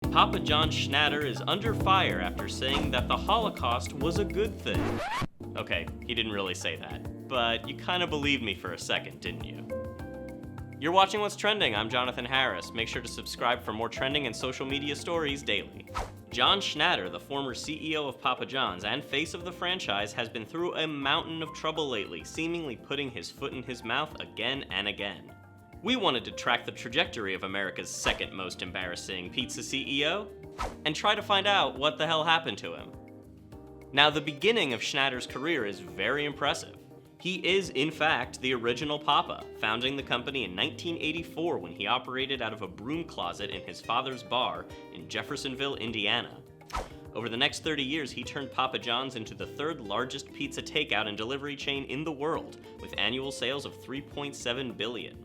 Papa John Schnatter is under fire after saying that the Holocaust was a good thing. Okay, he didn't really say that, but you kind of believed me for a second, didn't you? You're watching What's Trending. I'm Jonathan Harris. Make sure to subscribe for more trending and social media stories daily. John Schnatter, the former CEO of Papa John's and face of the franchise, has been through a mountain of trouble lately, seemingly putting his foot in his mouth again and again. We wanted to track the trajectory of America's second most embarrassing pizza CEO and try to find out what the hell happened to him. Now, the beginning of Schnatter's career is very impressive. He is, in fact, the original Papa, founding the company in 1984 when he operated out of a broom closet in his father's bar in Jeffersonville, Indiana. Over the next 30 years, he turned Papa John's into the third largest pizza takeout and delivery chain in the world, with annual sales of $3.7 billion.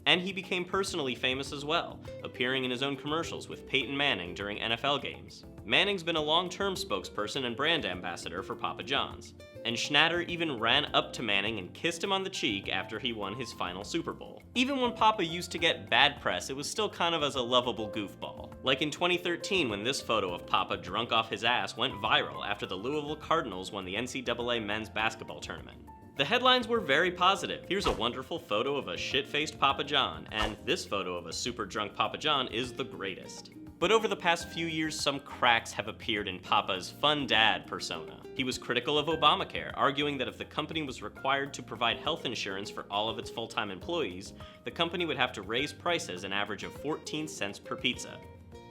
And he became personally famous as well, appearing in his own commercials with Peyton Manning during NFL games. Manning's been a long-term spokesperson and brand ambassador for Papa John's. And Schnatter even ran up to Manning and kissed him on the cheek after he won his final Super Bowl. Even when Papa used to get bad press, it was still kind of as a lovable goofball. Like in 2013 when this photo of Papa drunk off his ass went viral after the Louisville Cardinals won the NCAA men's basketball tournament. The headlines were very positive. Here's a wonderful photo of a shit-faced Papa John, and this photo of a super drunk Papa John is the greatest. But over the past few years, some cracks have appeared in Papa's fun dad persona. He was critical of Obamacare, arguing that if the company was required to provide health insurance for all of its full-time employees, the company would have to raise prices an average of 14 cents per pizza.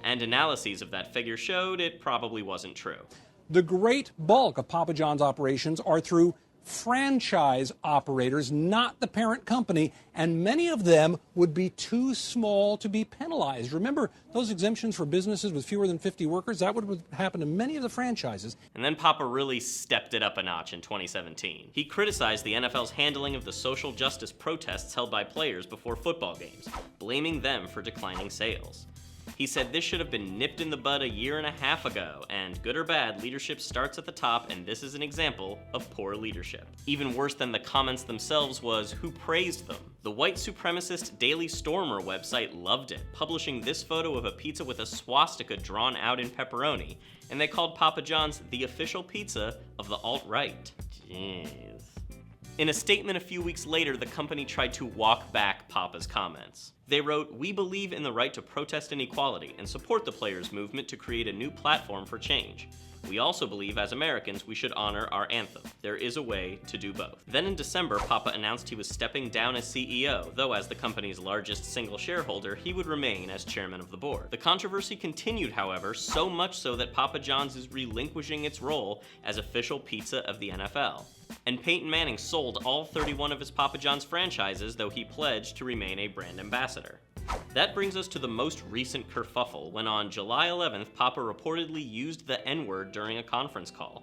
And analyses of that figure showed it probably wasn't true. The great bulk of Papa John's operations are through franchise operators, not the parent company, and many of them would be too small to be penalized. Remember those exemptions for businesses with fewer than 50 workers? That would happen to many of the franchises. And then Papa really stepped it up a notch in 2017. He criticized the NFL's handling of the social justice protests held by players before football games, blaming them for declining sales. He said this should have been nipped in the bud a year and a half ago, and good or bad, leadership starts at the top, and this is an example of poor leadership. Even worse than the comments themselves was who praised them. The white supremacist Daily Stormer website loved it, publishing this photo of a pizza with a swastika drawn out in pepperoni, and they called Papa John's the official pizza of the alt-right. Jeez. In a statement a few weeks later, the company tried to walk back Papa's comments. They wrote, "We believe in the right to protest inequality and support the players' movement to create a new platform for change. We also believe as Americans we should honor our anthem. There is a way to do both." Then in December, Papa announced he was stepping down as CEO, though as the company's largest single shareholder, he would remain as chairman of the board. The controversy continued, however, so much so that Papa John's is relinquishing its role as official pizza of the NFL. And Peyton Manning sold all 31 of his Papa John's franchises, though he pledged to remain a brand ambassador. That brings us to the most recent kerfuffle, when on July 11th, Papa reportedly used the N-word during a conference call.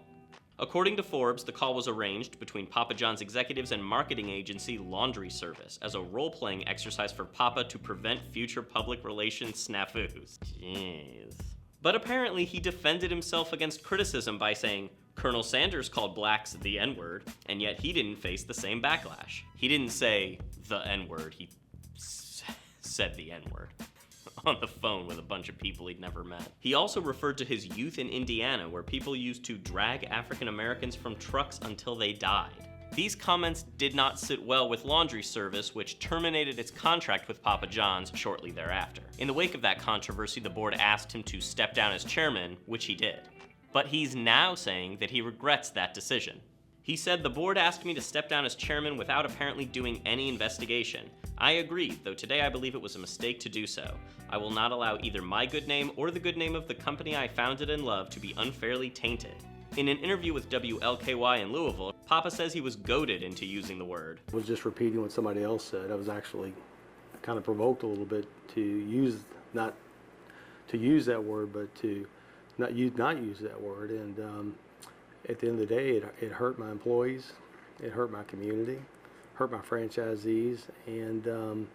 According to Forbes, the call was arranged between Papa John's executives and marketing agency Laundry Service as a role-playing exercise for Papa to prevent future public relations snafus. Jeez. But apparently he defended himself against criticism by saying, Colonel Sanders called blacks the N-word, and yet he didn't face the same backlash. He didn't say the N-word, he said the N-word on the phone with a bunch of people he'd never met. He also referred to his youth in Indiana, where people used to drag African Americans from trucks until they died. These comments did not sit well with Laundry Service, which terminated its contract with Papa John's shortly thereafter. In the wake of that controversy, the board asked him to step down as chairman, which he did. But he's now saying that he regrets that decision. He said, "The board asked me to step down as chairman without apparently doing any investigation. I agreed, though today I believe it was a mistake to do so. I will not allow either my good name or the good name of the company I founded and love to be unfairly tainted." In an interview with WLKY in Louisville, Papa says he was goaded into using the word. I was just repeating what somebody else said. I was actually kind of provoked a little bit to use, not to use that word, but to not use that word. And at the end of the day, it hurt my employees, it hurt my community, hurt my franchisees, and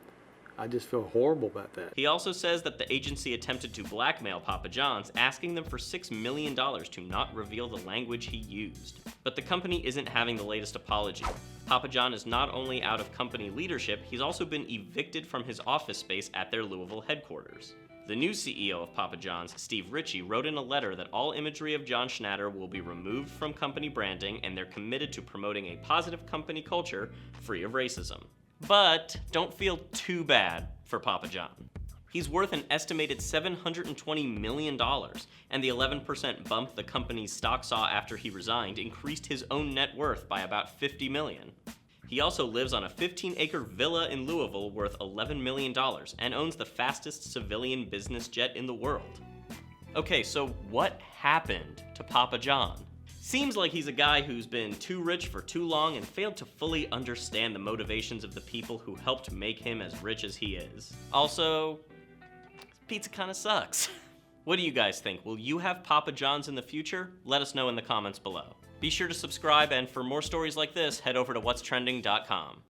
I just feel horrible about that. He also says that the agency attempted to blackmail Papa John's, asking them for $6 million to not reveal the language he used. But the company isn't having the latest apology. Papa John is not only out of company leadership, he's also been evicted from his office space at their Louisville headquarters. The new CEO of Papa John's, Steve Ritchie, wrote in a letter that all imagery of John Schnatter will be removed from company branding and they're committed to promoting a positive company culture free of racism. But don't feel too bad for Papa John. He's worth an estimated $720 million, and the 11% bump the company's stock saw after he resigned increased his own net worth by about $50 million. He also lives on a 15-acre villa in Louisville worth $11 million and owns the fastest civilian business jet in the world. Okay, so what happened to Papa John? Seems like he's a guy who's been too rich for too long and failed to fully understand the motivations of the people who helped make him as rich as he is. Also, pizza kinda sucks. What do you guys think? Will you have Papa John's in the future? Let us know in the comments below. Be sure to subscribe, and for more stories like this, head over to whatstrending.com.